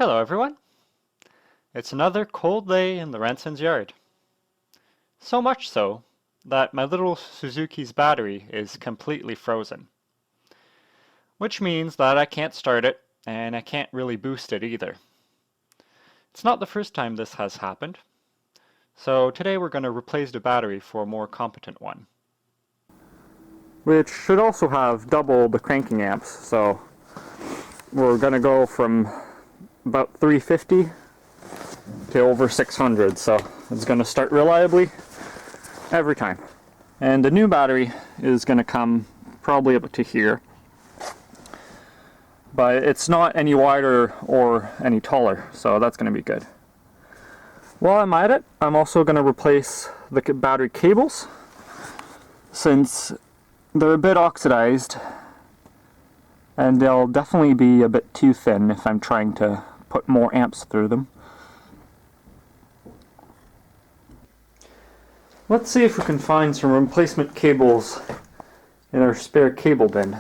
Hello everyone! It's another cold day in the Renson's yard. So much so that my little Suzuki's battery is completely frozen. Which means that I can't start it and I can't really boost it either. It's not the first time this has happened. So today we're going to replace the battery for a more competent one. Which should also have double the cranking amps, so we're going to go from about 350 to over 600, so it's going to start reliably every time. And the new battery is going to come probably up to here, but it's not any wider or any taller, so that's going to be good. While I'm at it, I'm also going to replace the battery cables, since they're a bit oxidized and they'll definitely be a bit too thin if I'm trying to put more amps through them. Let's see if we can find some replacement cables in our spare cable bin.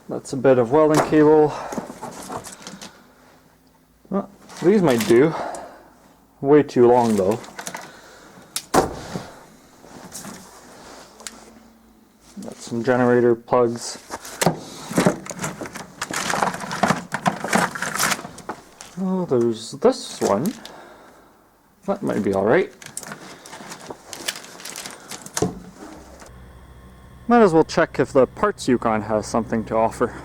That's a bit of welding cable. Well, these might do. Way too long though. Got some generator plugs. Oh, there's this one. That might be alright. Might as well check if the parts Yukon has something to offer.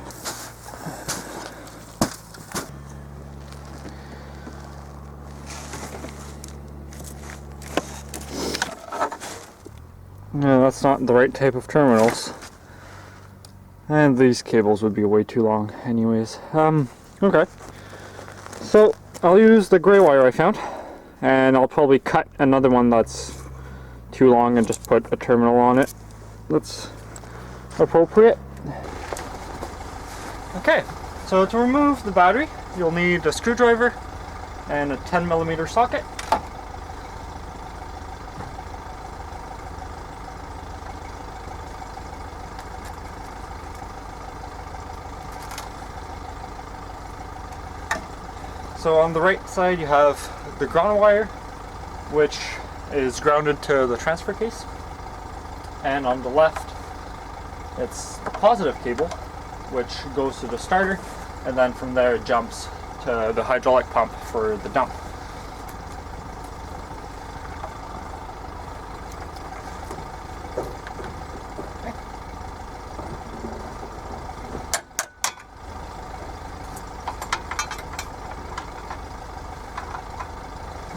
No, that's not the right type of terminals. And these cables would be way too long anyways. Okay. So, I'll use the gray wire I found, and I'll probably cut another one that's too long and just put a terminal on it. That's appropriate. Okay, so to remove the battery, you'll need a screwdriver and a 10mm socket. So on the right side you have the ground wire, which is grounded to the transfer case, and on the left it's the positive cable, which goes to the starter, and then from there it jumps to the hydraulic pump for the dump.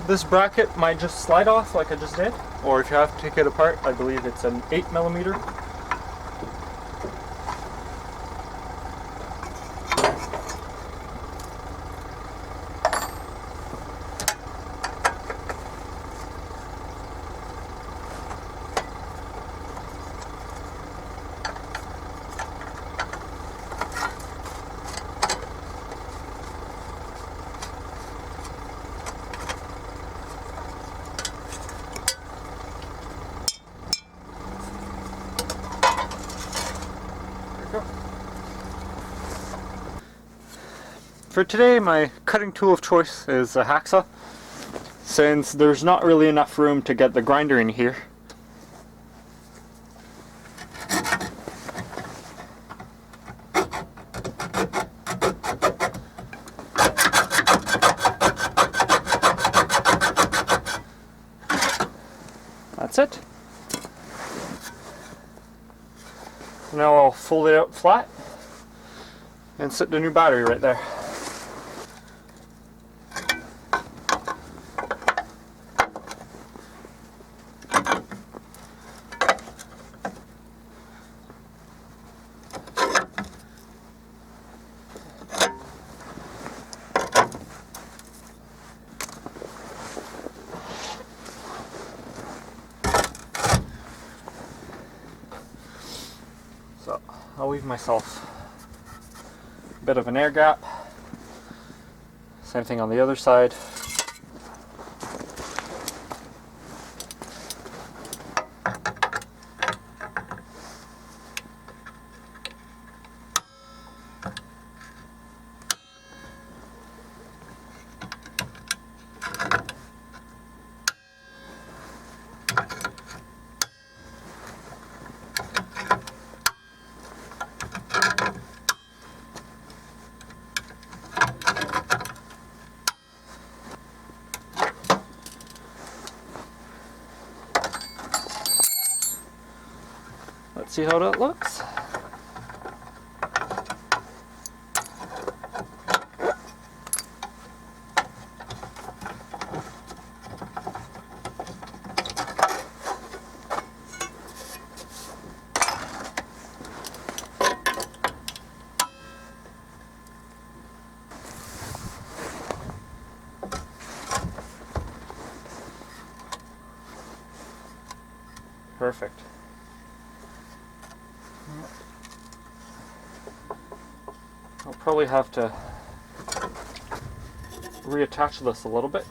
This bracket might just slide off like I just did, or if you have to take it apart, I believe it's an 8mm. For today, my cutting tool of choice is a hacksaw, since there's not really enough room to get the grinder in here. That's it. Now I'll fold it out flat and set the new battery right there. So I'll leave myself a bit of an air gap. Same thing on the other side. Let's see how that looks. Perfect. I'll probably have to reattach this a little bit.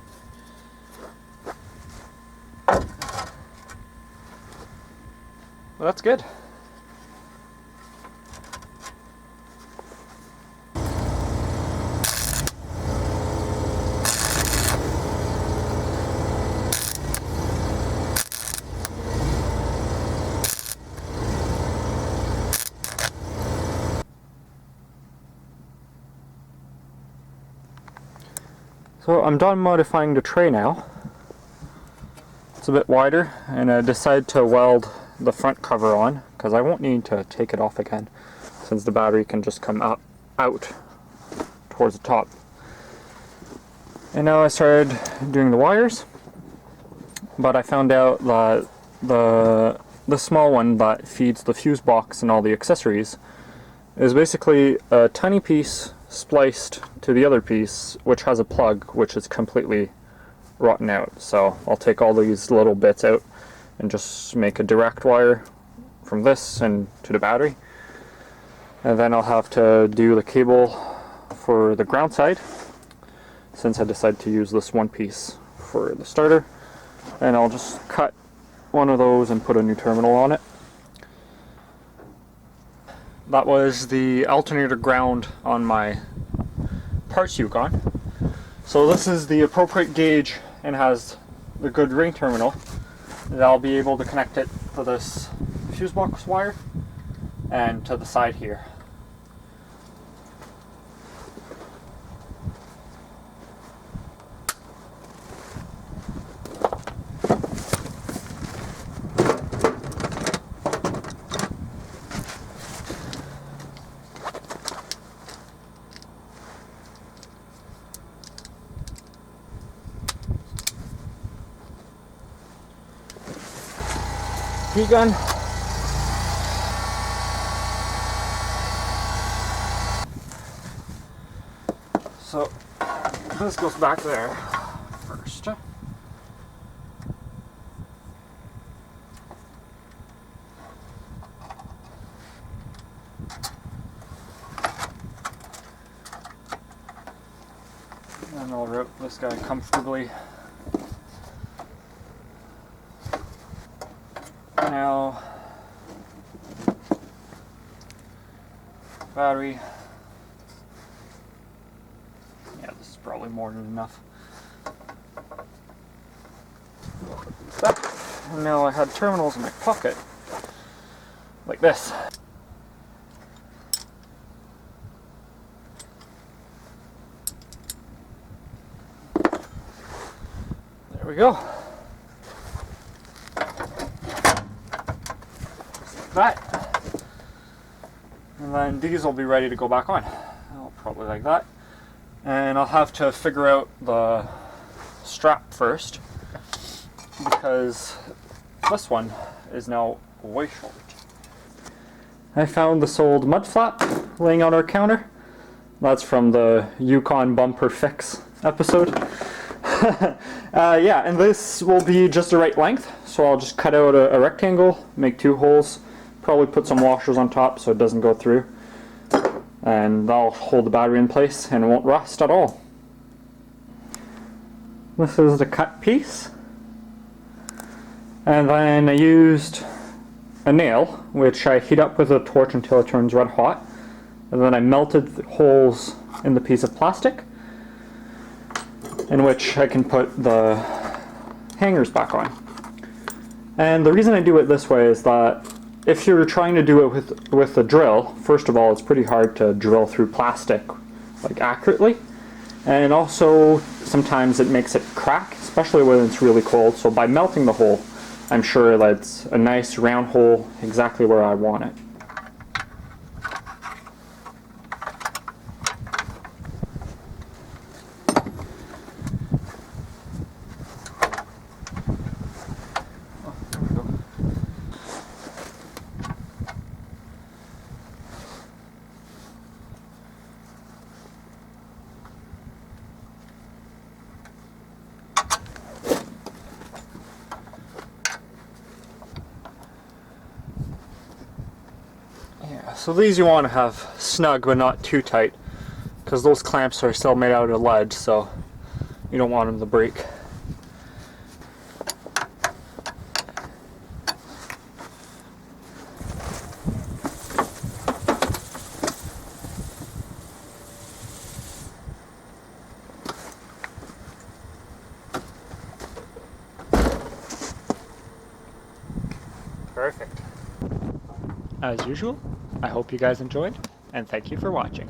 Well, that's good. So I'm done modifying the tray now. It's a bit wider, and I decided to weld the front cover on because I won't need to take it off again since the battery can just come out towards the top. And now I started doing the wires, but I found out that the small one that feeds the fuse box and all the accessories is basically a tiny piece spliced to the other piece, which has a plug which is completely rotten out. So I'll take all these little bits out and just make a direct wire from this and to the battery, and then I'll have to do the cable for the ground side since I decided to use this one piece for the starter, and I'll just cut one of those and put a new terminal on it. That was the alternator ground on my parts Yukon. So this is the appropriate gauge and has the good ring terminal. And I'll be able to connect it to this fuse box wire and to the side here. Heat gun. So this goes back there first. And I'll route this guy comfortably. Now, battery. Yeah, this is probably more than enough. And now I had terminals in my pocket, like this. There we go. That, and then these will be ready to go back on. I'll probably like that, and I'll have to figure out the strap first because this one is now way short. I found this old mud flap laying on our counter. That's from the Yukon bumper fix episode. Yeah, and this will be just the right length, so I'll just cut out a rectangle, make 2 holes. Probably put some washers on top so it doesn't go through, and that'll hold the battery in place and it won't rust at all. This is the cut piece, and then I used a nail which I heat up with a torch until it turns red hot, and then I melted the holes in the piece of plastic in which I can put the hangers back on. And the reason I do it this way is that if you're trying to do it with a drill, first of all, it's pretty hard to drill through plastic like accurately, and also sometimes it makes it crack, especially when it's really cold. So by melting the hole, I'm sure that's a nice round hole exactly where I want it. Yeah, so these you want to have snug but not too tight, because those clamps are still made out of lead, so you don't want them to break. Perfect. As usual, I hope you guys enjoyed, and thank you for watching.